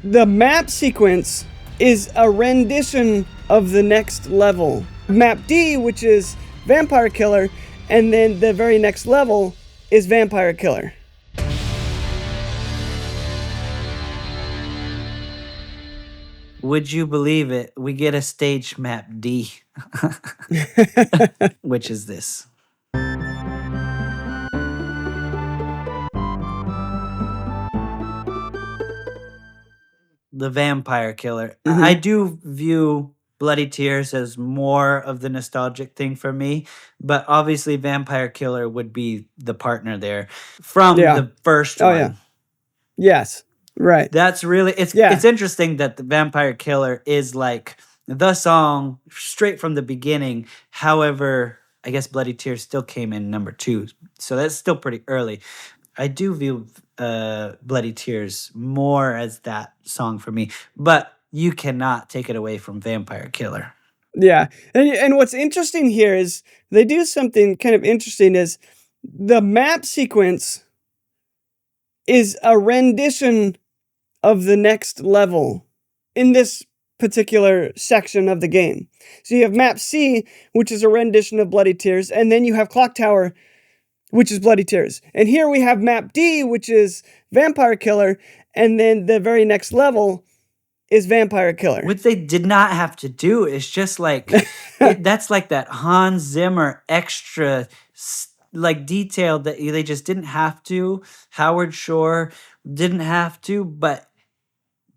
The map sequence is a rendition of the next level. Map D, which is Vampire Killer, and then the very next level is Vampire Killer. Would you believe it? We get a stage map D, which is this. The Vampire Killer. Mhm. I do view Bloody Tears as more of the nostalgic thing for me, but obviously Vampire Killer would be the partner there from Yeah. the first Oh, one. yeah. Yes, right. That's really it's interesting that the Vampire Killer is like the song straight from the beginning. However, I guess Bloody Tears still came in number 2, so that's still pretty early. I do view Bloody Tears more as that song for me, but you cannot take it away from Vampire Killer. Yeah. And what's interesting here is they do something kind of interesting is the map sequence is a rendition of the next level in this particular section of the game. So you have map C, which is a rendition of Bloody Tears, and then you have Clock Tower, which is Bloody Tears. And here we have map D, which is Vampire Killer, and then the very next level is Vampire Killer. Which they did not have to do. It's just like, that's like that Hans Zimmer extra like detail that they just didn't have to. Howard Shore didn't have to, but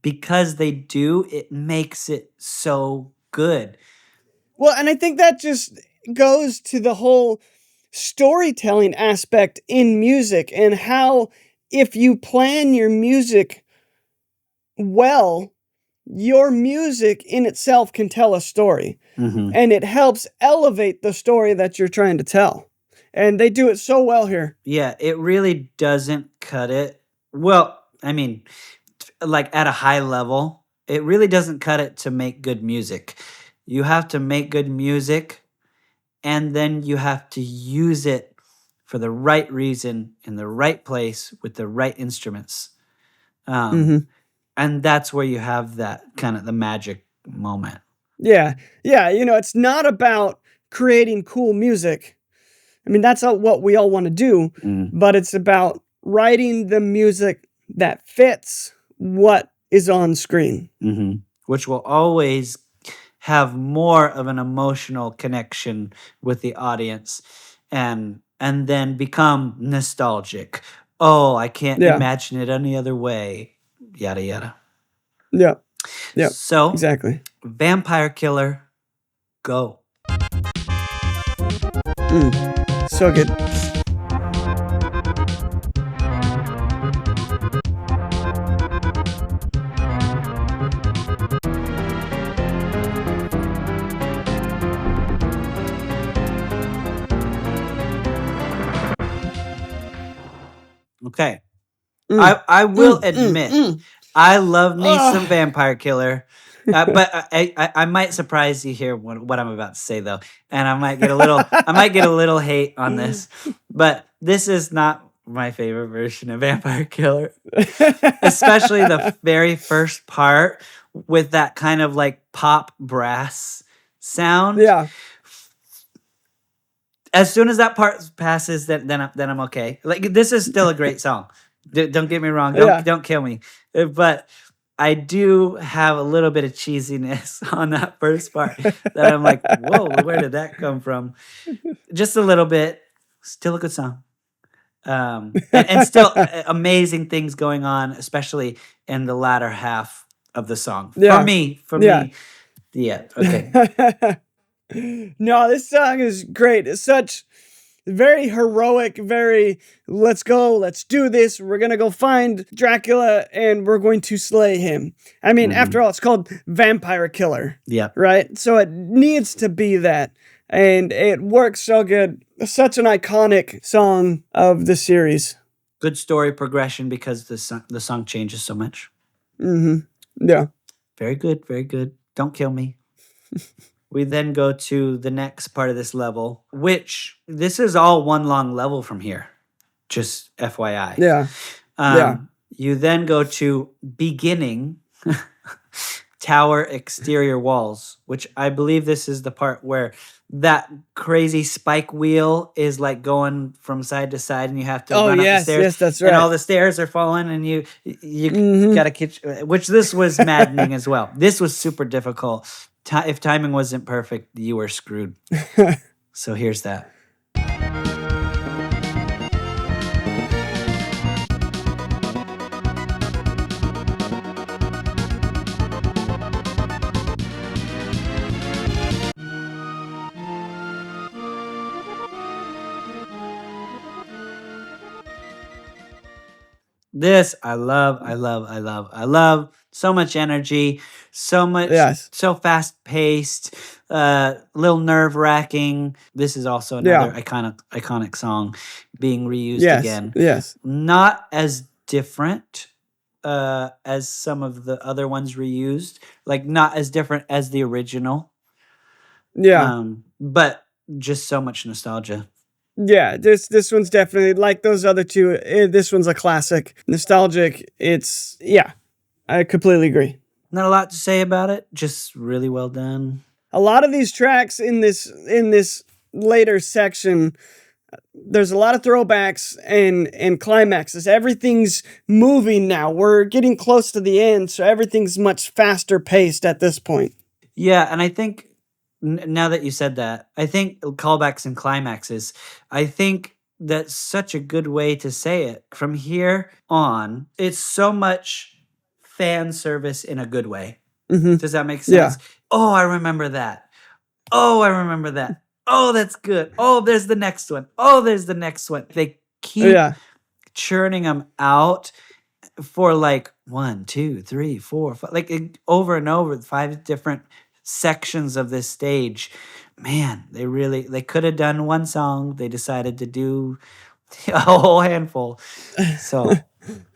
because they do, it makes it so good. Well, and I think that just goes to the whole storytelling aspect in music and how if you plan your music well, your music in itself can tell a story. Mm-hmm. And it helps elevate the story that you're trying to tell. And they do it so well here. Yeah, it really doesn't cut it. Well, I mean, like at a high level, it really doesn't cut it to make good music. You have to make good music, and then you have to use it for the right reason, in the right place, with the right instruments. And that's where you have that kind of the magic moment. Yeah. Yeah, it's not about creating cool music. I mean, that's what we all want to do, but it's about writing the music that fits what is on screen. Which will always have more of an emotional connection with the audience and then become nostalgic. Oh, I can't imagine it any other way. Yada, yada. Yeah. Yeah. So, exactly. Vampire Killer, go. So good. Okay. I will admit, I love me some Vampire Killer. But I might surprise you here what I'm about to say though, and I might get a little hate on this, but this is not my favorite version of Vampire Killer, especially the very first part with that kind of like pop brass sound. Yeah. As soon as that part passes, then I'm okay. Like this is still a great song. Don't get me wrong. Don't kill me, but I do have a little bit of cheesiness on that first part that I'm like, whoa, where did that come from? Just a little bit. Still a good song. And still amazing things going on, especially in the latter half of the song. Yeah. For me. Yeah, okay. No, this song is great. It's such very heroic, very let's go, let's do this. We're going to go find Dracula and we're going to slay him. I mean, after all, it's called Vampire Killer. Yeah. Right? So it needs to be that. And it works so good. Such an iconic song of the series. Good story progression because the song changes so much. Yeah. Very good, very good. Don't kill me. We then go to the next part of this level, which this is all one long level from here. Just FYI. Yeah. You then go to beginning, Tower exterior walls, which I believe this is the part where that crazy spike wheel is like going from side to side and you have to Oh, run up the yes, stairs yes, that's and right. all the stairs are falling and you Mhm. gotta catch, which this was maddening as well. This was super difficult. If timing wasn't perfect, you were screwed. So here's that. This I love, I love, I love, I love. So much energy, so much, Yes. so fast paced, a little nerve wracking. This is also another Yeah. iconic song being reused Yes, again. yes. Not as different as some of the other ones reused, like not as different as the original. Yeah. But just so much nostalgia. Yeah, this one's definitely like those other two. This one's a classic, nostalgic. Yeah, I completely agree. Not a lot to say about it, just really well done. A lot of these tracks in this later section, there's a lot of throwbacks and climaxes. Everything's moving now. We're getting close to the end, so everything's much faster paced at this point. Yeah, and I think now that you said that, I think callbacks and climaxes, I think that's such a good way to say it. From here on, it's so much fan service in a good way. Mm-hmm. Does that make Yeah. sense? Oh, I remember that. Oh, I remember that. Oh, that's good. Oh, there's the next one. Oh, there's the next one. They keep Yeah. churning them out for like 1, 2, 3, 4, 5, like over and over, 5 different sections of this stage. Man, they could have done one song. They decided to do a whole handful. So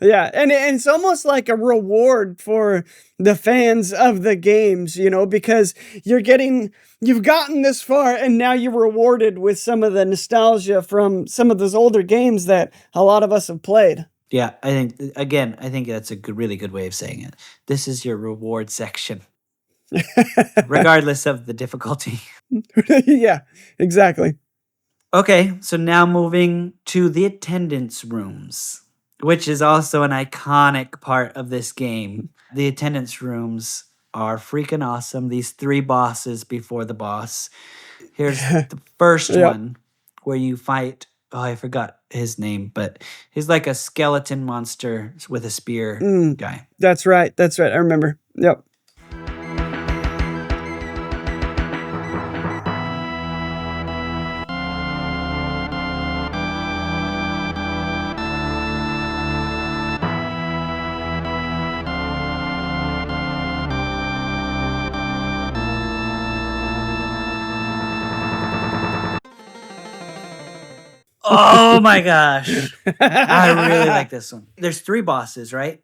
Yeah, and it's almost like a reward for the fans of the games, because you've gotten this far and now you're rewarded with some of the nostalgia from some of those older games that a lot of us have played. yeah, I think that's a really good way of saying it. This is your reward section, regardless of the difficulty. Yeah, exactly. Okay, so now moving to the attendance rooms, which is also an iconic part of this game. The attendance rooms are freaking awesome. These 3 bosses before the boss. Here's the first Yep. one where you fight. Oh, I forgot his name, but he's like a skeleton monster with a spear guy. That's right. I remember. Yep. Oh my gosh. I really like this one. There's 3 bosses, right?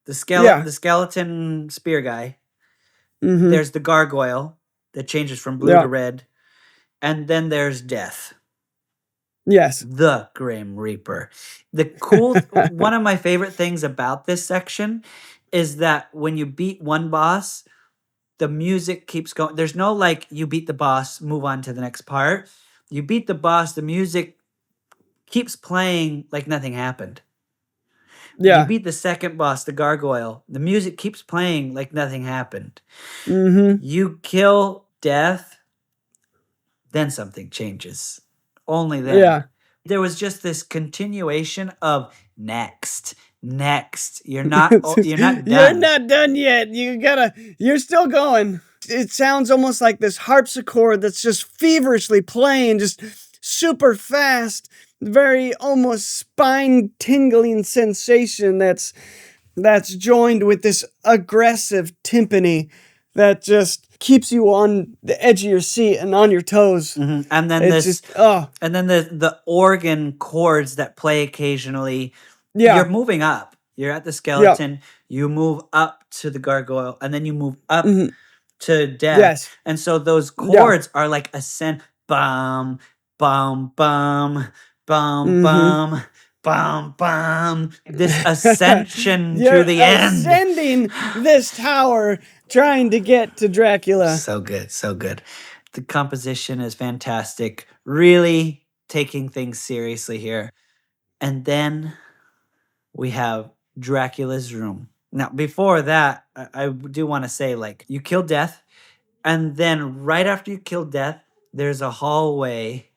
The skeleton spear guy. Mm-hmm. There's the gargoyle that changes from blue to red. And then there's death. Yes. The Grim Reaper. The cool one of my favorite things about this section is that when you beat one boss, the music keeps going. There's no like you beat the boss, move on to the next part. You beat the boss, the music keeps playing like nothing happened. Yeah. You beat the second boss, the gargoyle. The music keeps playing like nothing happened. Mm-hmm. You kill death, then something changes. Only then. Yeah. There was just this continuation of next. You're not done. You're not done yet. You're still going. It sounds almost like this harpsichord that's just feverishly playing, just super fast, very almost spine tingling sensation that's joined with this aggressive timpani that just keeps you on the edge of your seat and on your toes. Mm-hmm. And then and then the organ chords that play occasionally. Yeah. You're moving up. You're at the skeleton. You move up to the gargoyle, and then you move up to death. Yes. And so those chords are like ascend. Bum, bum, bum, bum, bum, bum, bum. This ascension You're to the end. ascending this tower, trying to get to Dracula. So good, so good. The composition is fantastic. Really taking things seriously here. And then we have Dracula's room. Now, before that, I do want to say, like, you kill Death, and then right after you kill Death, there's a hallway.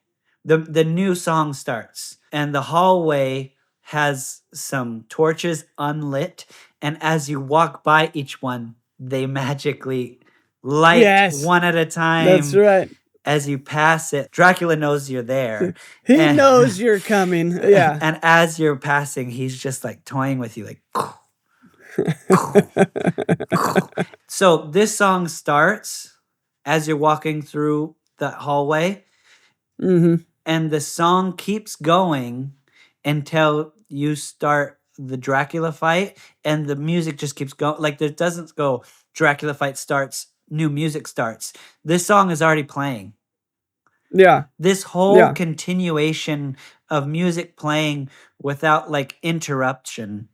The new song starts, and the hallway has some torches unlit, and as you walk by each one, they magically light Yes. one at a time. That's right. As you pass it, Dracula knows you're there. He knows you're coming. Yeah. And as you're passing, he's just like toying with you, like. So this song starts as you're walking through the hallway, and the song keeps going until you start the Dracula fight, and the music just keeps going. Like, there doesn't go Dracula fight starts, new music starts. This song is already playing. Yeah. This whole continuation of music playing without like interruption,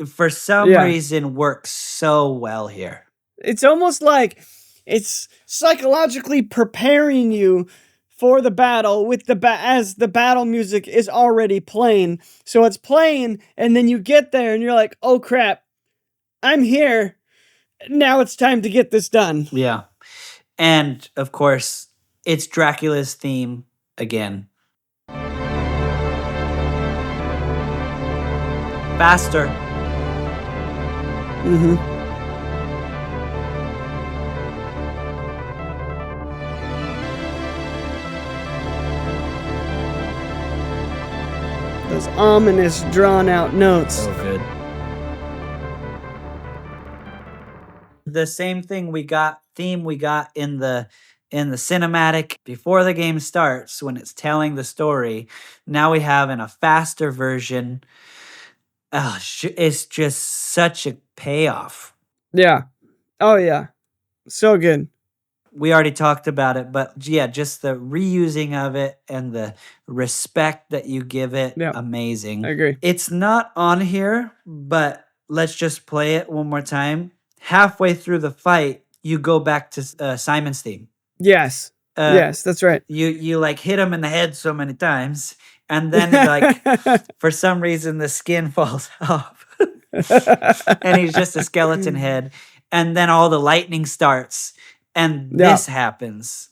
for some reason, works so well here. It's almost like it's psychologically preparing you for the battle with as the battle music is already playing. So it's playing, and then you get there and you're like, oh crap, I'm here. Now it's time to get this done. Yeah. And of course, it's Dracula's theme again. Faster. Those ominous, drawn-out notes. So good. The same thing we got in the cinematic before the game starts, when it's telling the story. Now we have in a faster version. Oh, it's just such a payoff. Yeah. Oh yeah. So good. We already talked about it, but yeah, just the reusing of it and the respect that you give it, amazing. I agree. It's not on here, but let's just play it one more time. Halfway through the fight, you go back to Simon's theme. Yes. Yes, that's right. You like hit him in the head so many times, and then like for some reason the skin falls off, and he's just a skeleton head, and then all the lightning starts. And this happens.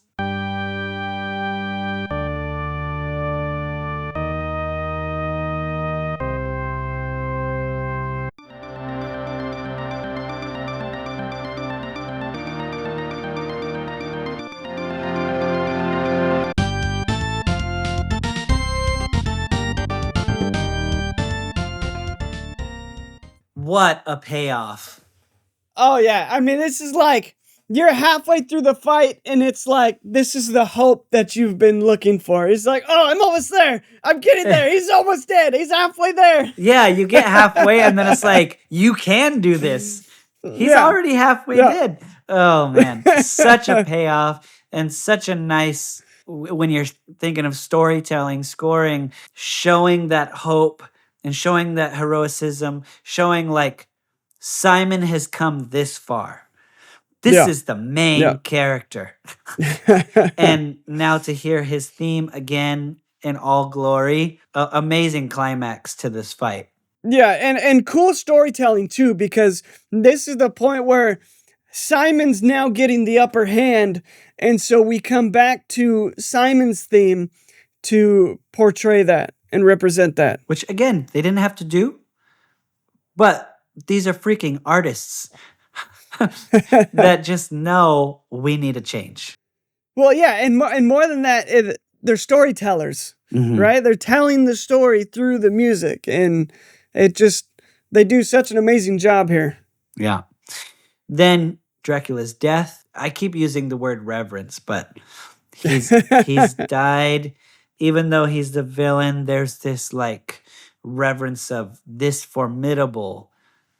What a payoff. Oh, yeah. I mean, this is like, you're halfway through the fight, and it's like, this is the hope that you've been looking for. It's like, oh, I'm almost there. I'm getting there. He's almost dead. He's halfway there. Yeah, you get halfway, and then it's like, you can do this. He's already halfway dead. Oh, man. Such a payoff, and such a nice, when you're thinking of storytelling, scoring, showing that hope, and showing that heroicism, showing like, Simon has come this far. This is the main character. And now to hear his theme again in all glory, amazing climax to this fight. Yeah, and cool storytelling too, because this is the point where Simon's now getting the upper hand, and so we come back to Simon's theme to portray that and represent that. Which, again, they didn't have to do, but these are freaking artists. That just know we need a change. Well, yeah, and more than that, they're storytellers, right? They're telling the story through the music, and they do such an amazing job here. Yeah. Then Dracula's death. I keep using the word reverence, but he's died. Even though he's the villain, there's this like reverence of this formidable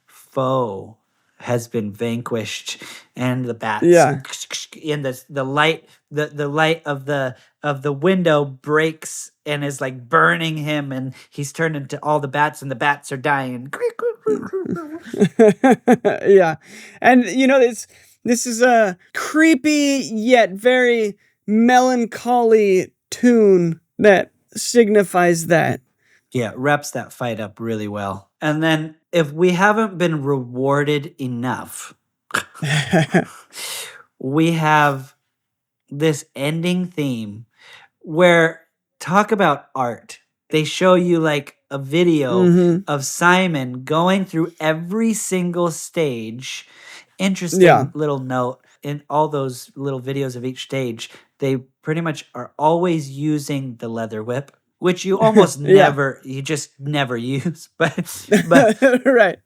foe has been vanquished, and the bats, and the light of of the window breaks and is like burning him, and he's turned into all the bats, and the bats are dying. Yeah. And this is a creepy yet very melancholy tune that signifies that. Yeah, reps that fight up really well. And then if we haven't been rewarded enough, we have this ending theme where, talk about art. They show you like a video of Simon going through every single stage. Interesting little note, in all those little videos of each stage, they pretty much are always using the leather whip, which you almost you just never use. But right.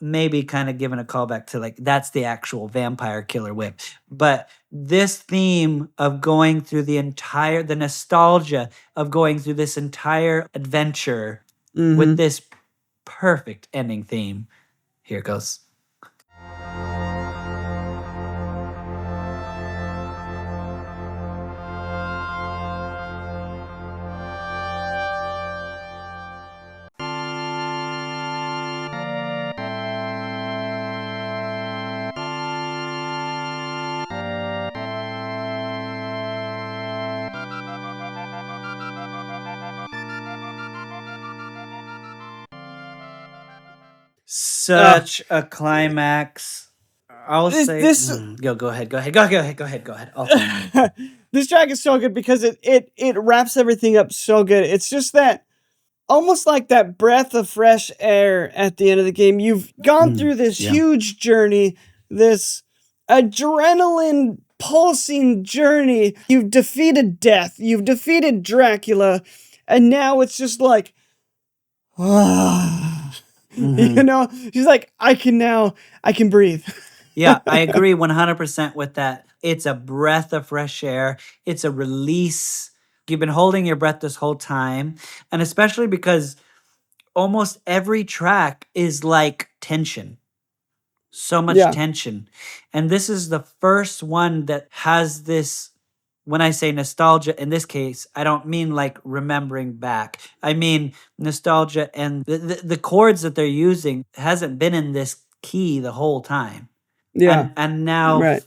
Maybe kind of giving a callback to like, that's the actual vampire killer whip. But this theme of going through the nostalgia of going through this entire adventure with this perfect ending theme. Here it goes. Such a climax. I'll say this. Go ahead. This track is so good because it wraps everything up so good. It's just that, almost like that breath of fresh air at the end of the game. You've gone through this huge journey, this adrenaline pulsing journey. You've defeated death. You've defeated Dracula. And now it's just like, he's like, I can breathe. Yeah, I agree 100% with that. It's a breath of fresh air. It's a release. You've been holding your breath this whole time. And especially because almost every track is like tension. So much tension. And this is the first one that has this. When I say nostalgia, in this case, I don't mean like remembering back. I mean nostalgia, and the chords that they're using hasn't been in this key the whole time. Yeah. And now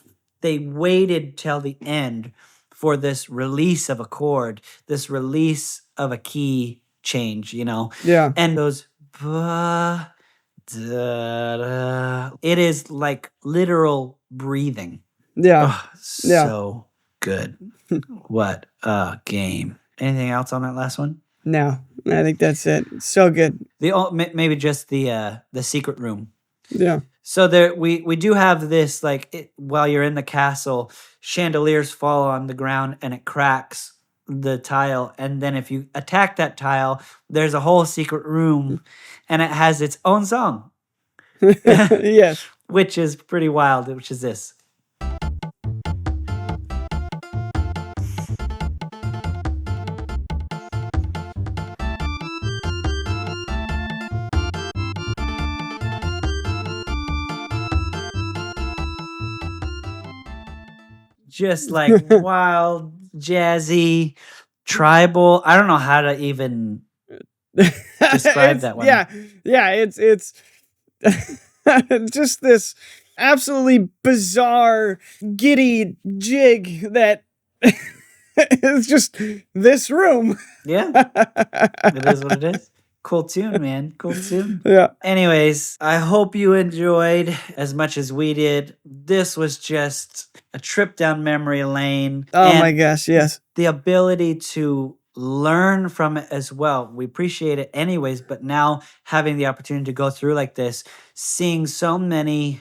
they waited till the end for this release of a chord, this release of a key change, Yeah. And those da, da, it is like literal breathing. Yeah. Oh, so good. What a game. Anything else on that last one? No, I think that's it. So good. Maybe just the secret room. Yeah. So there we do have this, like, while you're in the castle, chandeliers fall on the ground and it cracks the tile, and then if you attack that tile, there's a whole secret room and it has its own song. Yes. Which is pretty wild, which is this. Just like wild, jazzy, tribal. I don't know how to even describe that one. Yeah, it's just this absolutely bizarre, giddy jig that is just this room. Yeah, it is what it is. Cool tune, man. Cool tune. Yeah. Anyways, I hope you enjoyed as much as we did. This was just a trip down memory lane. Oh my gosh, yes. The ability to learn from it as well. We appreciate it anyways, but now having the opportunity to go through like this, seeing so many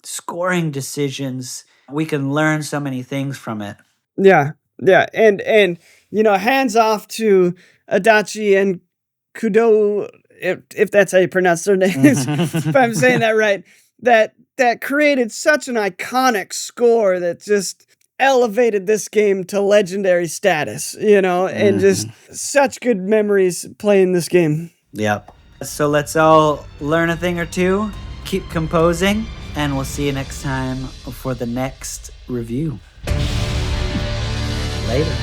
scoring decisions, we can learn so many things from it. Yeah. Yeah. And hands off to Adachi and Kudo, if that's how you pronounce their names, if I'm saying that right, that created such an iconic score that just elevated this game to legendary status, and just such good memories playing this game. Yep. So let's all learn a thing or two, keep composing, and we'll see you next time for the next review. Later.